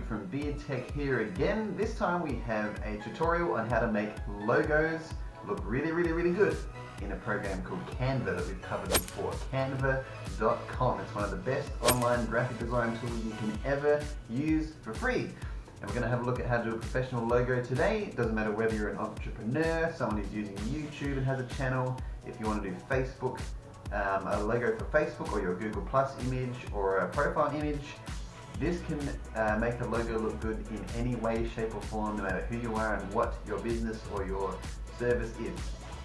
Luke from Beard Tech here again. This time we have a tutorial on how to make logos look really good in a program called Canva that we've covered before. Canva.com. It's one of the best online graphic design tools you can ever use for free. And we're going to have a look at how to do a professional logo today. It doesn't matter whether you're an entrepreneur, someone who's using YouTube and has a channel, if you want to do Facebook, a logo for Facebook, or your Google Plus image or a profile image. This can make a logo look good in any way, shape or form, no matter who you are and what your business or your service is.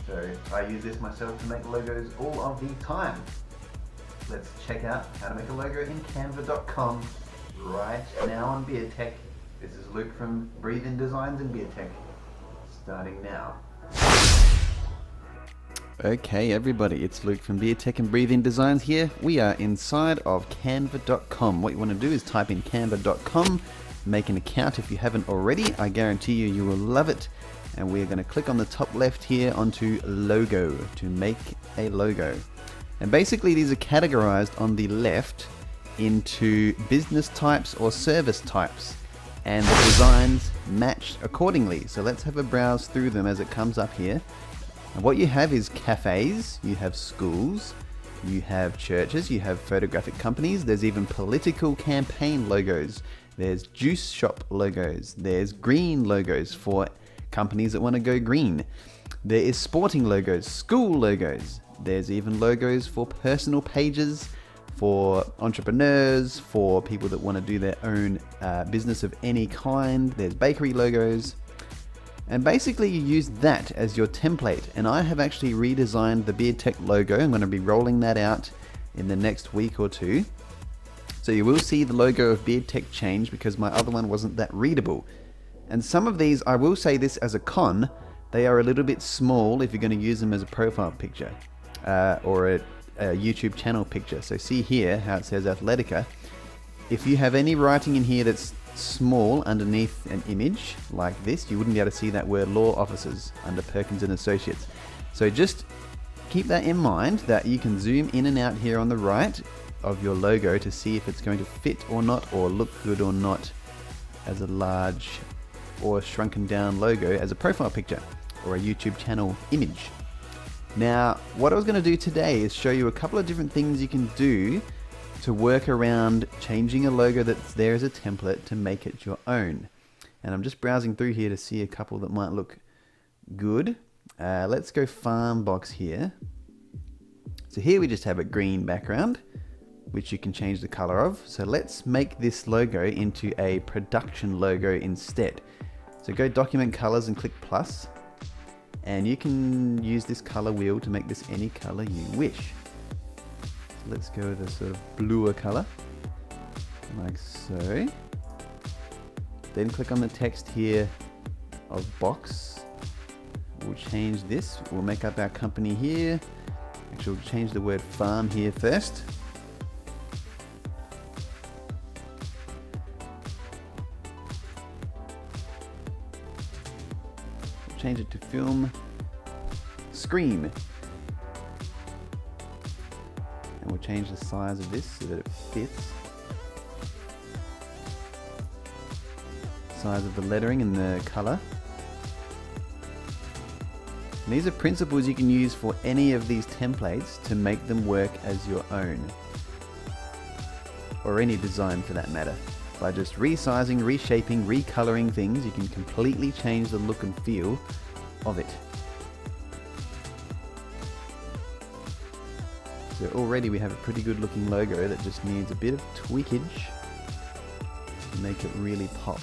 So I use this myself to make logos all of the time. Let's check out how to make a logo in Canva.com right now on Beard Tech. This is Luke from Breathe In Designs and Beard Tech, starting now. Okay everybody, it's Luke from Beard Tech and Breathe In Designs here. We are inside of Canva.com. What you want to do is type in Canva.com, make an account if you haven't already. I guarantee you, you will love it. And we're going to click on the top left here onto logo to make a logo. And basically these are categorized on the left into business types or service types. And the designs matched accordingly. So let's have a browse through them as it comes up here. And what you have is cafes, you have schools, you have churches, you have photographic companies, there's even political campaign logos, there's juice shop logos, there's green logos for companies that want to go green, there is sporting logos, school logos, there's even logos for personal pages, for entrepreneurs, for people that want to do their own business of any kind, there's bakery logos. And basically you use that as your template, and I have actually redesigned the Beard Tech logo. I'm going to be rolling that out in the next week or two. So you will see the logo of Beard Tech change because my other one wasn't that readable. And some of these, I will say this as a con, they are a little bit small if you're going to use them as a profile picture or a YouTube channel picture. So see here how it says Athletica. If you have any writing in here that's small underneath an image like this, you wouldn't be able to see that word law offices under Perkins and Associates. So just keep that in mind, that you can zoom in and out here on the right of your logo to see if it's going to fit or not, or look good or not as a large or shrunken down logo as a profile picture or a YouTube channel image. Now what I was going to do today is show you a couple of different things you can do to work around changing a logo that's there as a template to make it your own. And I'm just browsing through here to see a couple that might look good. Let's go farm box here. So here we just have a green background, which you can change the color of. So let's make this logo into a production logo instead. So go document colors and click plus, and you can use this color wheel to make this any color you wish. Let's go with a sort of bluer color, like so. Then click on the text here of box. We'll change this. We'll make up our company here. Actually, we'll change the word farm here first. We'll change it to film screen. And we'll change the size of this so that it fits. Size of the lettering and the color. And these are principles you can use for any of these templates to make them work as your own. Or any design for that matter. By just resizing, reshaping, recoloring things, you can completely change the look and feel of it. So already we have a pretty good looking logo that just needs a bit of tweakage to make it really pop.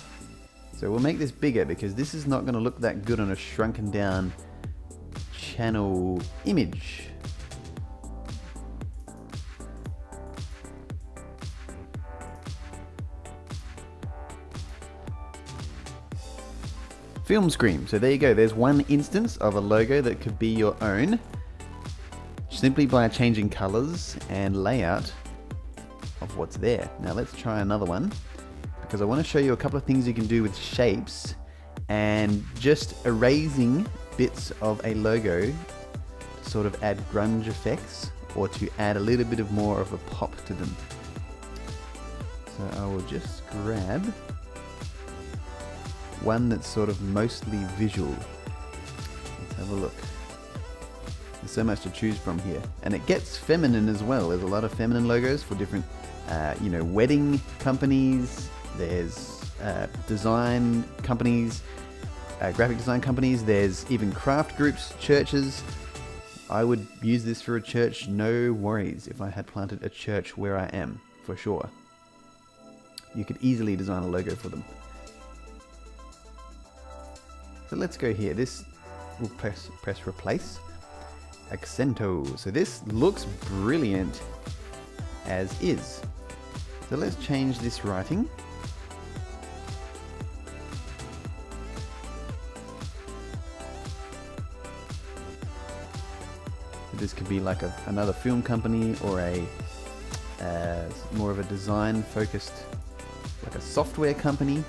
So we'll make this bigger because this is not going to look that good on a shrunken down channel image. Film screen. So there you go. There's one instance of a logo that could be your own, simply by changing colors and layout of what's there. Now let's try another one, because I want to show you a couple of things you can do with shapes and just erasing bits of a logo to sort of add grunge effects or to add a little bit of more of a pop to them. So I will just grab one that's sort of mostly visual. Let's have a look. There's so much to choose from here, and it gets feminine as well. There's a lot of feminine logos for different, wedding companies. There's design companies, graphic design companies. There's even craft groups, churches. I would use this for a church, no worries, if I had planted a church where I am, for sure. You could easily design a logo for them. So let's go here. This will press replace. Accento. So this looks brilliant as is. So let's change this writing. This could be like another film company, or a more of a design focused, like a software company.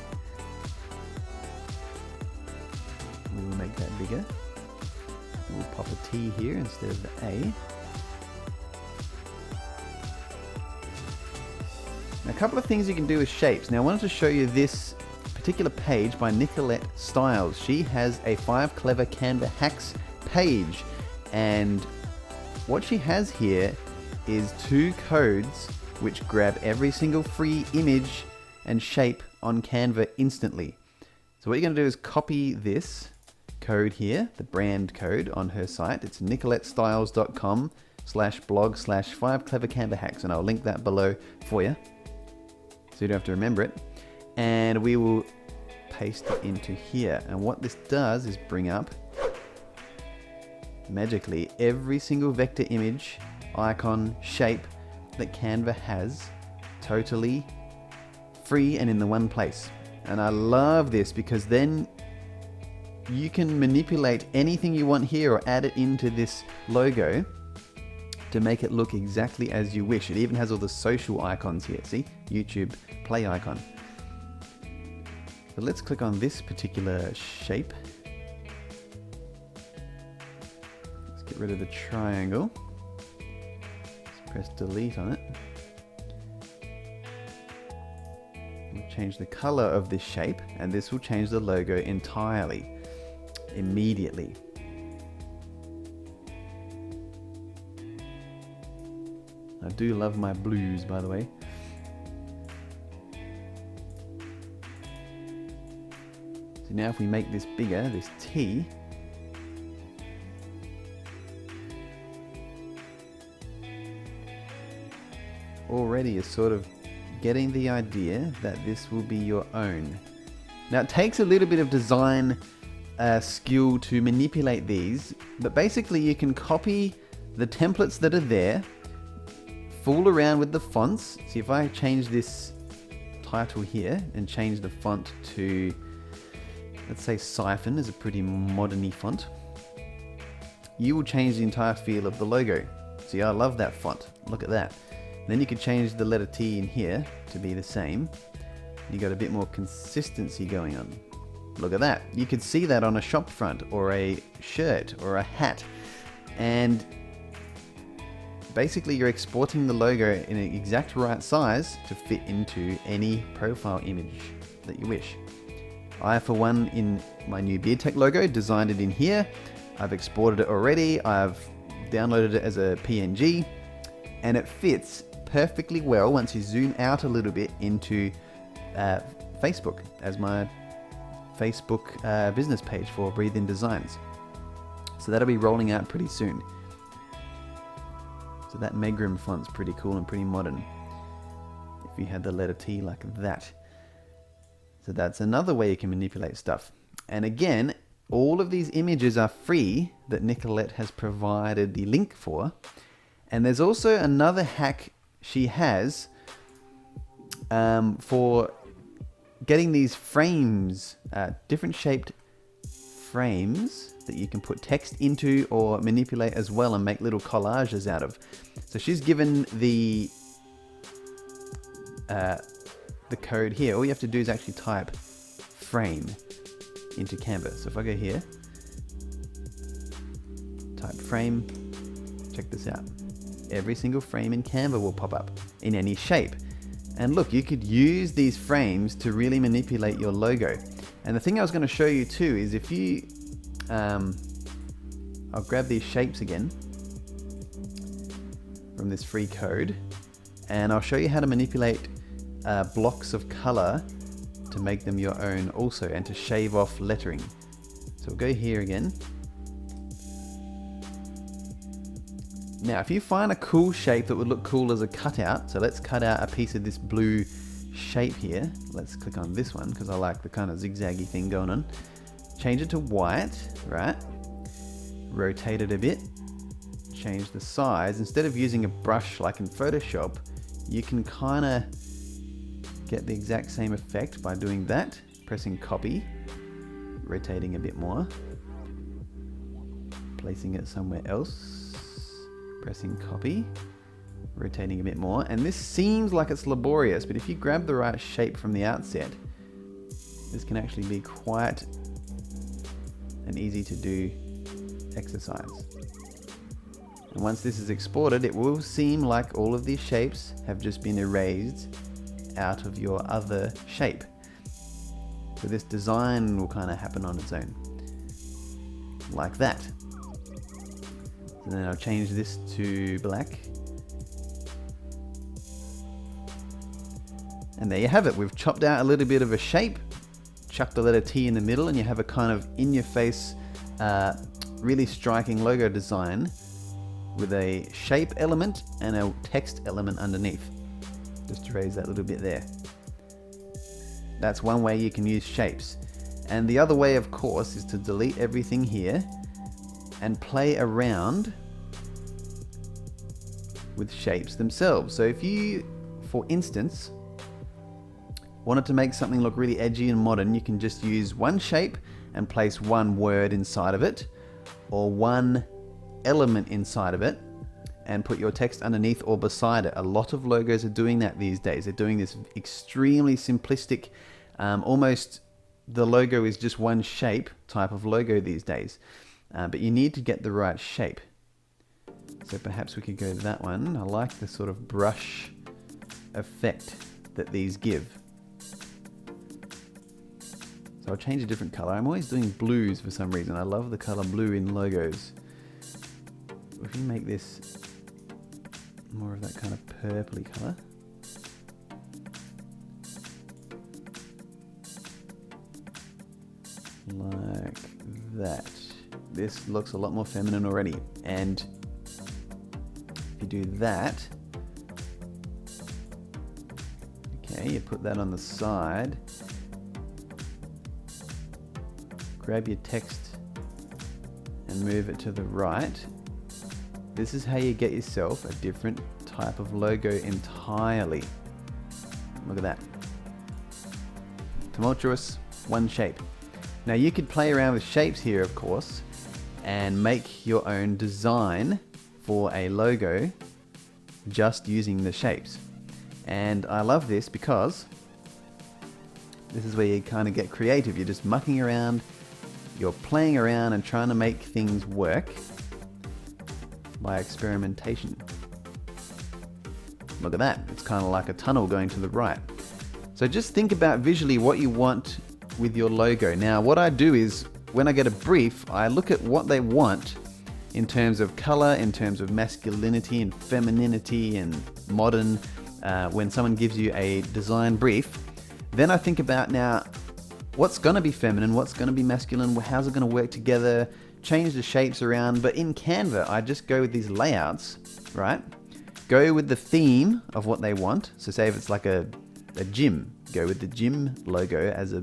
We will make that bigger. We'll pop a T here instead of the A. Now, a couple of things you can do with shapes. Now I wanted to show you this particular page by Nicolette Styles. She has a 5 clever Canva hacks page, and what she has here is 2 codes which grab every single free image and shape on Canva instantly. So what you're going to do is copy this code here, the brand code on her site. It's nicolettestyles.com/blog/5 clever Canva hacks, and I'll link that below for you so you don't have to remember it. And we will paste it into here. And what this does is bring up magically every single vector image, icon, shape that Canva has, totally free and in the one place. And I love this because then you can manipulate anything you want here or add it into this logo to make it look exactly as you wish. It even has all the social icons here. See? YouTube play icon. So let's click on this particular shape. Get rid of the triangle. Let's press delete on it. We'll change the color of this shape, and this will change the logo entirely, immediately. I do love my blues, by the way. So now if we make this bigger, this T, already is sort of getting the idea that this will be your own. Now it takes a little bit of design skill to manipulate these, but basically you can copy the templates that are there, fool around with the fonts. See, if I change this title here and change the font to, let's say Siphon is a pretty modern-y font, you will change the entire feel of the logo. See, I love that font. Look at that. Then you could change the letter T in here to be the same. You got a bit more consistency going on. Look at that. You could see that on a shop front or a shirt or a hat. And basically you're exporting the logo in an exact right size to fit into any profile image that you wish. I, for one, in my new beard-tastic logo, designed it in here. I've exported it already. I've downloaded it as a PNG, and it fits perfectly well once you zoom out a little bit into Facebook as my Facebook business page for Breathe In Designs. So that'll be rolling out pretty soon. So that Megrim font's pretty cool and pretty modern if you had the letter T like that. So that's another way you can manipulate stuff. And again, all of these images are free that Nicolette has provided the link for. And there's also another hack she has for getting these frames, different shaped frames that you can put text into or manipulate as well and make little collages out of. So she's given the code here. All you have to do is actually type frame into Canva. So if I go here, type frame, check this out. Every single frame in Canva will pop up in any shape. And look, you could use these frames to really manipulate your logo. And the thing I was going to show you too is if you, I'll grab these shapes again from this free code, and I'll show you how to manipulate blocks of color to make them your own also, and to shave off lettering. So we'll go here again. Now if you find a cool shape that would look cool as a cutout, so let's cut out a piece of this blue shape here. Let's click on this one because I like the kind of zigzaggy thing going on. Change it to white, right? Rotate it a bit. Change the size. Instead of using a brush like in Photoshop, you can kind of get the exact same effect by doing that. Pressing copy, rotating a bit more, placing it somewhere else, pressing copy, rotating a bit more. And this seems like it's laborious, but if you grab the right shape from the outset, this can actually be quite an easy to do exercise. And once this is exported, it will seem like all of these shapes have just been erased out of your other shape. So this design will kind of happen on its own, like that. And then I'll change this to black. And there you have it. We've chopped out a little bit of a shape, chucked the letter T in the middle, and you have a kind of in-your-face, really striking logo design with a shape element and a text element underneath. Just erase that little bit there. That's one way you can use shapes. And the other way, of course, is to delete everything here and play around with shapes themselves. So if you, for instance, wanted to make something look really edgy and modern, you can just use one shape and place one word inside of it, or one element inside of it, and put your text underneath or beside it. A lot of logos are doing that these days. They're doing this extremely simplistic, almost the logo is just one shape type of logo these days. But you need to get the right shape. So perhaps we could go to that one. I like the sort of brush effect that these give. So I'll change a different color. I'm always doing blues for some reason. I love the color blue in logos. If you make this more of that kind of purpley color. Like that. This looks a lot more feminine already. And if you do that, okay, you put that on the side. Grab your text and move it to the right. This is how you get yourself a different type of logo entirely. Look at that. Tumultuous, one shape. Now you could play around with shapes here, of course, and make your own design for a logo just using the shapes. And I love this because this is where you kind of get creative. You're just mucking around, you're playing around and trying to make things work by experimentation. Look at that. It's kind of like a tunnel going to the right. So just think about visually what you want with your logo. Now what I do is when I get a brief, I look at what they want in terms of color, in terms of masculinity and femininity and modern. When someone gives you a design brief, then I think about now what's going to be feminine, what's going to be masculine, how's it going to work together, change the shapes around. But in Canva, I just go with these layouts, right? Go with the theme of what they want. So say if it's like a gym, go with the gym logo as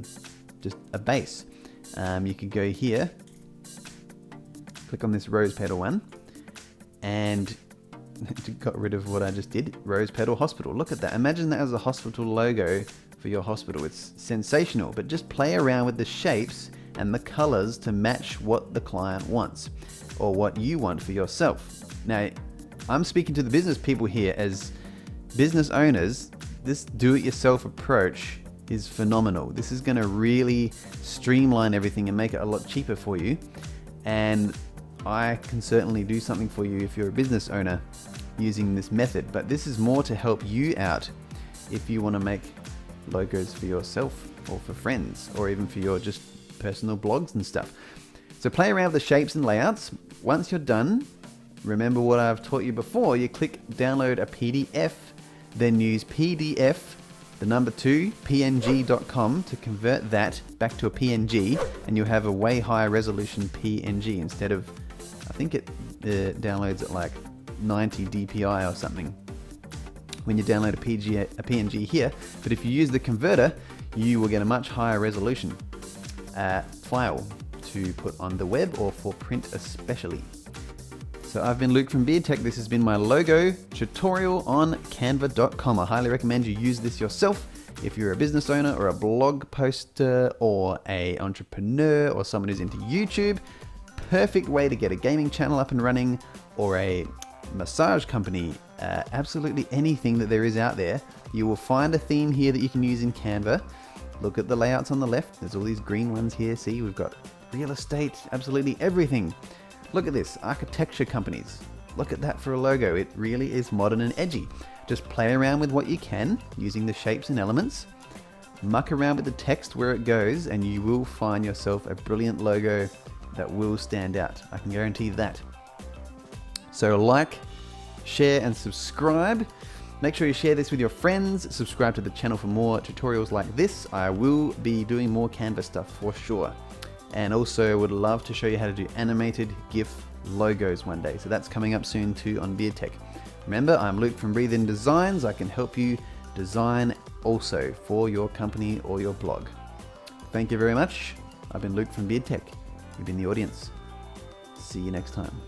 just a base. You could go here, click on this rose petal one, and got rid of what I just did. Rose petal hospital. Look at that. Imagine that as a hospital logo for your hospital. It's sensational, but just play around with the shapes and the colors to match what the client wants or what you want for yourself. Now, I'm speaking to the business people here. As business owners, this do-it-yourself approach is phenomenal. This is going to really streamline everything and make it a lot cheaper for you. And I can certainly do something for you if you're a business owner using this method, but this is more to help you out if you want to make logos for yourself or for friends or even for your just personal blogs and stuff. So play around with the shapes and layouts. Once you're done, remember what I've taught you before. You click download a PDF, then use PDF, the number 2, png.com to convert that back to a PNG, and you'll have a way higher resolution PNG instead of, I think it downloads at like 90 DPI or something when you download a PNG here. But if you use the converter, you will get a much higher resolution file to put on the web or for print especially. So I've been Luke from Beard Tech. This has been my logo tutorial on Canva.com. I highly recommend you use this yourself if you're a business owner or a blog poster or a entrepreneur or someone who's into YouTube. Perfect way to get a gaming channel up and running, or a massage company. Absolutely anything that there is out there. You will find a theme here that you can use in Canva. Look at the layouts on the left. There's all these green ones here. See, we've got real estate, absolutely everything. Look at this, architecture companies. Look at that for a logo. It really is modern and edgy. Just play around with what you can using the shapes and elements. Muck around with the text where it goes, and you will find yourself a brilliant logo that will stand out. I can guarantee that. So like, share, and subscribe. Make sure you share this with your friends. Subscribe to the channel for more tutorials like this. I will be doing more Canva stuff for sure. And also would love to show you how to do animated GIF logos one day. So that's coming up soon too on Beard Tech. Remember, I'm Luke from Breathe In Designs. I can help you design also for your company or your blog. Thank you very much. I've been Luke from Beard Tech. You've been the audience. See you next time.